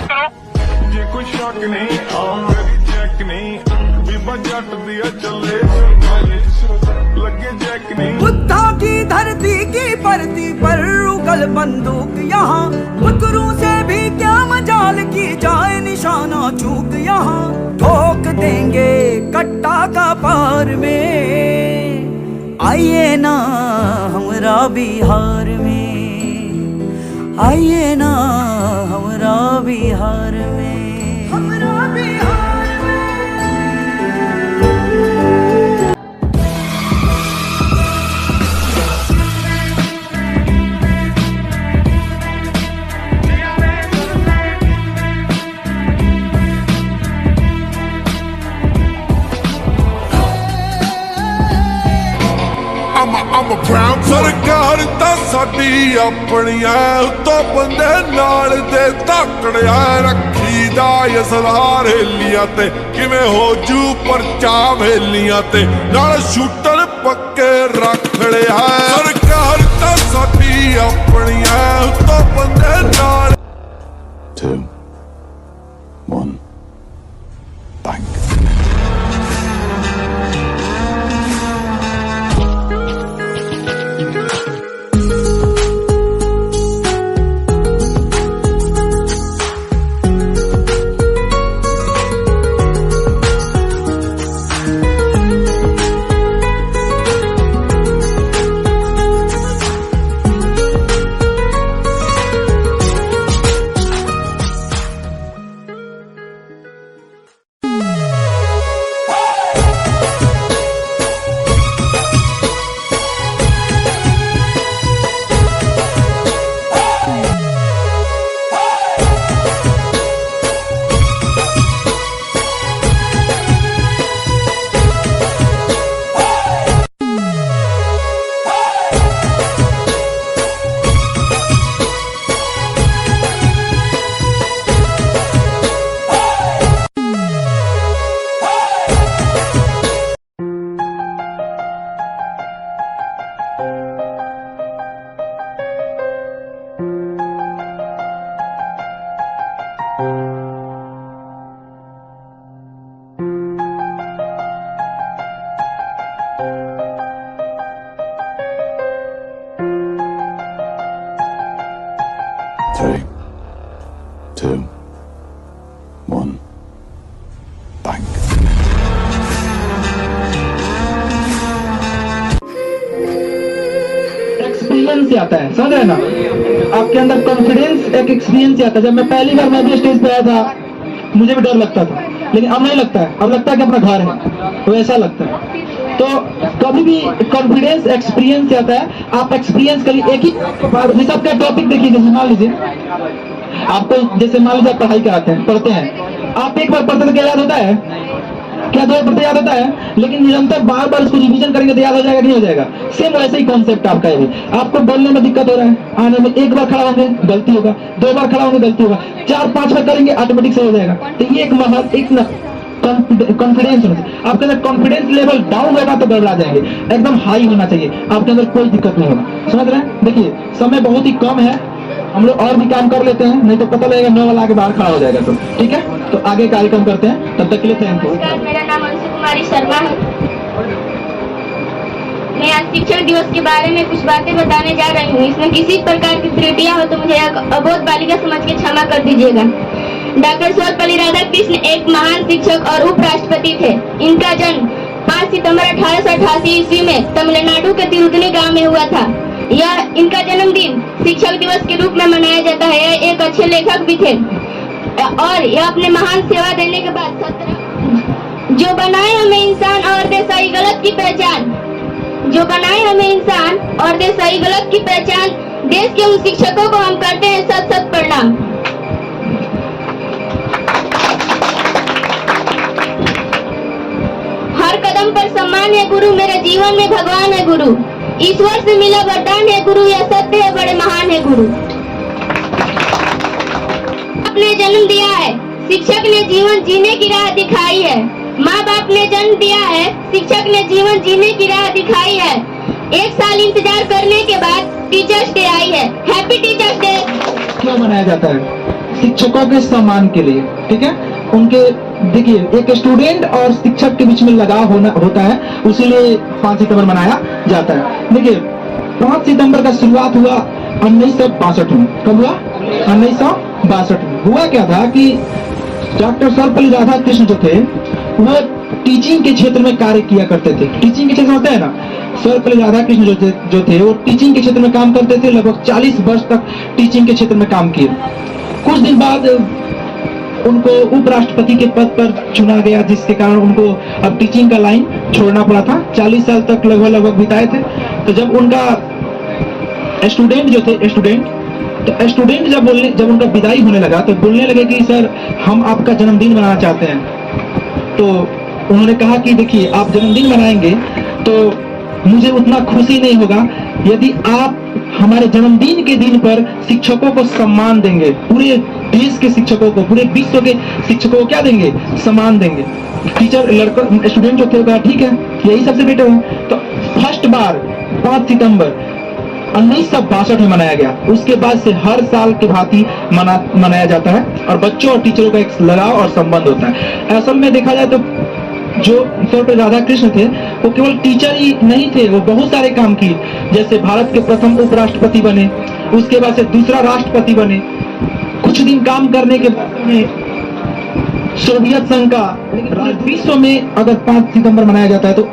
बात करो। ये कोई शक नहीं मेरी चेक नहीं बीबा जट दिया चले लगे जैक नहीं। बुद्धा की धरती की परती पर उगल बंदूक यहाँ बुकरों से भी क्या मजाल की जाए निशाना चूक यहाँ ठोक देंगे कट्टा का पार में आइए ना हमरा बिहार में आइए ना हमरा बिहार में हमरा बिहार में। I'm a proud सरकार ਤਾਂ ਸਾਡੀ ਆਪਣੀਆਂ ਉੱਤੋਂ ਬੰਦੇ ਨਾਲ ਦੇ ਧਾਕੜਿਆ ਰੱਖੀ ਦਾ ਅਸਲਾ ਰੇਲੀਆਂ ਤੇ ਕਿਵੇਂ ਹੋ ਜੂ ਪਰਚਾ ਵੇਲੀਆਂ ਤੇ ਨਾਲ ਸ਼ੂਟਰ ਪੱਕੇ ਰੱਖ ਲਿਆ ਸਰਕਾਰ ਤਾਂ ਸਾਡੀ ਆਪਣੀਆਂ ਉੱਤੋਂ ਬੰਦੇ ਨਾਲ 2 1 bang। Three, 2 1 bang। एक्सपीरियंस से आता है, समझ रहे ना? आपके अंदर कॉन्फिडेंस एक एक्सपीरियंस से आता है। जब मैं पहली बार मैं भी स्टेज पे आया था मुझे भी डर लगता था, लेकिन अब नहीं लगता है। अब लगता है कि अपना घर है, तो ऐसा लगता है। तो कभी भी कॉन्फिडेंस एक्सपीरियंस से आता है। आप एक्सपीरियंस करिए एक ही सबका टॉपिक देखिए। जैसे मान लीजिए आपको, जैसे मान लीजिए आप पढ़ाई कराते हैं, पढ़ते हैं, आप एक बार पढ़ते तो क्या याद होता है? क्या 2 पढ़ते याद होता है? लेकिन निरंतर बार बार उसको रिवीजन करेंगे तो याद हो जाएगा, नहीं हो जाएगा? सेम वैसे ही कॉन्सेप्ट आपका है। आपको बोलने में दिक्कत हो रहा है, आने में एक बार खड़ा होंगे गलती होगा, 2 बार खड़ा होंगे गलती होगा, 4-5 बार करेंगे ऑटोमेटिक से हो जाएगा। तो ये एक कॉन्फिडेंस होना चाहिए। आपके अंदर कॉन्फिडेंस लेवल डाउन होगा तो गड़बड़ा जाएंगे। एकदम हाई होना चाहिए, आपके अंदर कोई दिक्कत नहीं होगा। समझ रहे हैं? देखिए समय बहुत ही कम है, हम लोग और भी काम कर लेते हैं, नहीं तो पता लगेगा 9 वाला आगे बाहर खड़ा हो जाएगा। तो ठीक है, तो आगे कार्यक्रम करते हैं, तब तक के लिए थैंक यू। मेरा नाम अंशु कुमारी शर्मा है। मैं आज शिक्षक दिवस के बारे में कुछ बातें बताने जा रही हूँ। इसमें किसी प्रकार की त्रुटियां हो तो मुझे अबोध बालिका समझ के क्षमा कर दीजिएगा। डॉक्टर सर्वपल्ली राधाकृष्ण एक महान शिक्षक और उपराष्ट्रपति थे। इनका जन्म 5 सितंबर 1888 ईस्वी में तमिलनाडु के तिरुतनी गांव में हुआ था। यह इनका जन्मदिन शिक्षक दिवस के रूप में मनाया जाता है। यह एक अच्छे लेखक भी थे और यह अपने महान सेवा देने के बाद 17 जो बनाए हमें इंसान और दे सही गलत की पहचान, जो बनाए हमें इंसान और दे सही गलत की पहचान, देश के उन शिक्षकों को हम करते हैं सत सत प्रणाम। हर कदम पर सम्मान है गुरु, मेरे जीवन में भगवान है गुरु, ईश्वर से मिला वरदान है गुरु, यह सत्य है बड़े महान है गुरु। आपने जन्म दिया है, शिक्षक ने जीवन जीने की राह दिखाई है। माँ बाप ने जन्म दिया है, शिक्षक ने जीवन जीने की राह दिखाई है। 1 साल इंतजार करने के बाद टीचर्स डे आई है। Happy teachers day. क्यों मनाया जाता है? शिक्षकों के सम्मान के लिए, ठीक है। उनके देखिए, एक स्टूडेंट और शिक्षक के बीच में लगाव होता है, उसीलिए 5 सितंबर मनाया जाता है। देखिए 5 सितंबर का शुरुआत हुआ 1962 में। कब हुआ? 1962 में। हुआ क्या था कि डॉक्टर सर्वपल्ली राधाकृष्ण जो थे वो टीचिंग के क्षेत्र में कार्य किया करते थे। टीचिंग के क्षेत्र में होता है ना, सर्वपल्ली राधाकृष्ण जो थे वो टीचिंग के क्षेत्र में काम करते थे। लगभग 40 वर्ष तक टीचिंग के क्षेत्र में काम किए। कुछ दिन बाद उनको उपराष्ट्रपति के पद पर चुना गया, जिसके कारण उनको अब टीचिंग का लाइन छोड़ना पड़ा था। 40 साल तक लगभग बिताए थे। तो जब उनका स्टूडेंट जब उनका विदाई होने लगा तो बोलने लगे कि सर हम आपका जन्मदिन मनाना चाहते हैं। तो उन्होंने कहा कि देखिए, आप जन्मदिन मनाएंगे तो मुझे उतना खुशी नहीं होगा यदि आप हमारे जन्मदिन के दिन पर शिक्षकों को सम्मान देंगे। पूरे देश के शिक्षकों को, पूरे विश्व के शिक्षकों को क्या देंगे? सम्मान देंगे। टीचर स्टूडेंट जो थे कहा ठीक है, यही सबसे बेटर है। तो फर्स्ट बार 5 सितंबर 1962 में मनाया गया। उसके बाद से हर साल के भांति मनाया जाता है और बच्चों और टीचरों का एक लगाव और संबंध होता है। असल में देखा जाए तो जो सर्वपल्ली राधाकृष्ण थे वो केवल टीचर ही नहीं थे, वो बहुत सारे काम किए। जैसे भारत के प्रथम उपराष्ट्रपति बने, उसके बाद से दूसरा राष्ट्रपति बने। कुछ दिन काम करने के बाद में सोवियत संघ का, विश्व में अगर 5 सितंबर मनाया जाता है तो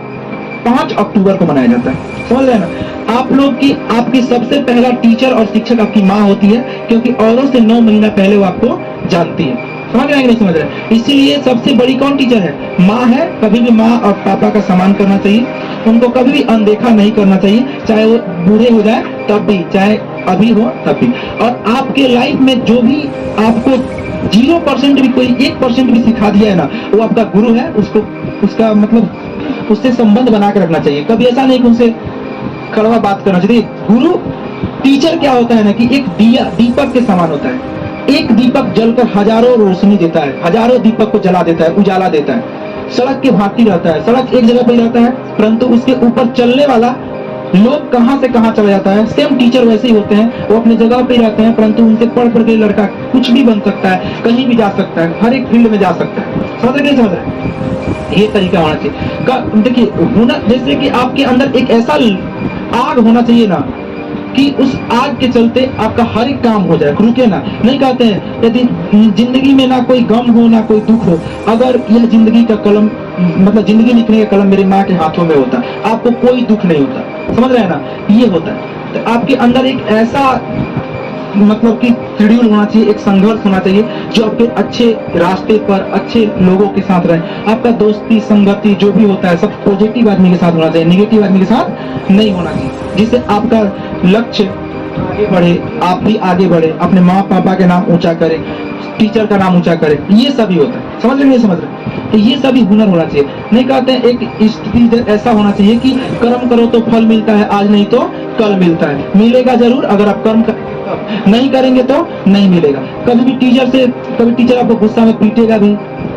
5 अक्टूबर को मनाया जाता है। समझ रहे हैं ना? आप लोग की आपकी सबसे पहला टीचर और शिक्षक आपकी माँ होती है, क्योंकि औरों से 9 महीना पहले वो आपको जानती है। समझ रहे हैं कि नहीं समझ रहे? इसीलिए सबसे बड़ी कौन टीचर है? माँ है। कभी भी माँ और पापा का सम्मान करना चाहिए, उनको कभी भी अनदेखा नहीं करना चाहिए, चाहे वो बूढ़े हो जाए तब भी, चाहे अभी हो तब भी। और आपके लाइफ में जो भी आपको 0% भी, कोई 1% भी सिखा दिया है ना, वो आपका गुरु है। उसका मतलब उससे संबंध बना के रखना चाहिए। कभी ऐसा नहीं कि उनसे कड़वा बात करना चाहिए। गुरु टीचर क्या होता है ना कि एक दीपक के समान होता है। एक दीपक जलकर हजारों रोशनी देता है, हजारों दीपक को जला देता है, उजाला देता है। सड़क के भांति रहता है, सड़क एक जगह पर ही रहता है, परंतु उसके ऊपर चलने वाला लोग कहां से कहां चला जाता है। सेम टीचर वैसे ही होते हैं, वो अपनी जगह पे ही रहते हैं, परंतु उनसे पढ़ के लड़का कुछ भी बन सकता है, कहीं भी जा सकता है, हर एक फील्ड में जा सकता है। समझ रहे? समझ रहे? ये तरीका होना चाहिए। देखिए हुनर, जैसे कि आपके अंदर एक ऐसा आग होना चाहिए ना कि उस आग के चलते आपका हर एक काम हो जाए, रुके ना। नहीं कहते हैं यदि जिंदगी में ना कोई गम हो ना कोई दुख हो, अगर यह जिंदगी का कलम, मतलब जिंदगी लिखने का कलम मेरी माँ के हाथों में होता, आपको कोई दुख नहीं होता। समझ रहे हैं ना? ये होता है। तो आपके अंदर एक ऐसा मतलब कि शेड्यूल होना चाहिए, एक संघर्ष होना चाहिए जो आपके अच्छे रास्ते पर अच्छे लोगों के साथ रहे। आपका दोस्ती संगति जो भी होता है सब पॉजिटिव आदमी के साथ होना चाहिए, नेगेटिव आदमी के साथ नहीं होना चाहिए, जिससे आपका लक्ष्य आगे बढ़े, आप भी आगे बढ़े, अपने माँ पापा के नाम ऊंचा करें, टीचर का नाम ऊंचा करें। ये सभी होता है। समझ रहे नहीं समझ रहे? तो ये सभी हुनर होना चाहिए। नहीं कहते हैं एक स्थिति ऐसा होना चाहिए कि कर्म करो तो फल मिलता है, आज नहीं तो कल मिलता है। मिलेगा जरूर, अगर आप कर्म नहीं करेंगे तो नहीं मिलेगा। कभी टीचर आपको गुस्सा में पीटेगा भी,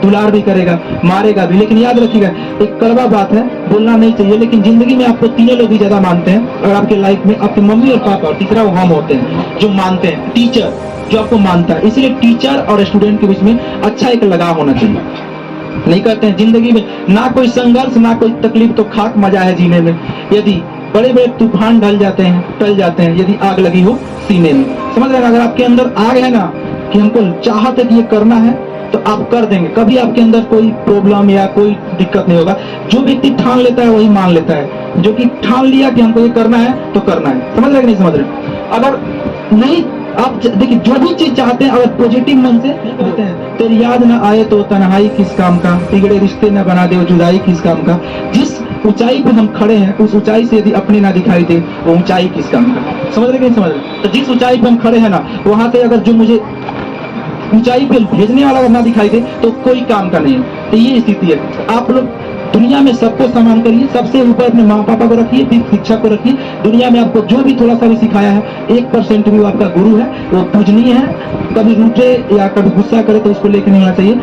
दुलार भी करेगा, मारेगा भी, लेकिन याद रखिएगा एक कड़वा बात है, बोलना नहीं चाहिए, लेकिन जिंदगी में आपको तीनों लोग ही ज्यादा मानते हैं और आपके लाइफ में आपके मम्मी और पापा, और तीसरा वो हम होते हैं जो मानते हैं, टीचर जो आपको मानता है। इसलिए टीचर और स्टूडेंट के बीच में अच्छा एक लगाव होना चाहिए। नहीं कहते हैं जिंदगी में ना कोई संघर्ष ना कोई तकलीफ तो खाक मजा है जीने में। यदि बड़े बड़े तूफान टल जाते हैं यदि आग लगी हो सीने में। समझ रहे हैं? अगर आपके अंदर आग है ना कि हमको चाहत है कि ये करना है तो आप कर देंगे, कभी आपके अंदर कोई प्रॉब्लम या कोई दिक्कत नहीं होगा। जो व्यक्ति ठान लेता है वही मान लेता है, जो कि ठान लिया कि हमको ये करना है तो करना है। समझ रहे कि नहीं समझ रहे? अगर नहीं, आप देखिए जो भी चीज चाहते हैं अगर पॉजिटिव मन से करते हैं, तेरी याद ना आए तो तन्हाई किस काम का, बिगड़े रिश्ते न बना दे जुदाई किस काम का। जिस ऊंचाई पे हम खड़े हैं उस ऊंचाई से यदि अपने ना दिखाई दे वो ऊंचाई किस काम का। समझ रहे कि नहीं समझ रहे? तो जिस ऊंचाई पे हम खड़े हैं ना, वहां से अगर जो मुझे ऊंचाई पे भेजने वाला अगर ना दिखाई दे तो कोई काम का नहीं है। तो ये स्थिति है। आप लोग दुनिया में सबको सम्मान करिए, सबसे ऊपर अपने माँ पापा को रखिए, फिर शिक्षा को रखिए। दुनिया में आपको जो भी थोड़ा सा भी सिखाया है, 1% भी वो आपका गुरु है, वो पूजनीय है। कभी रूठे या कभी गुस्सा करे तो उसको लेके नहीं होना चाहिए।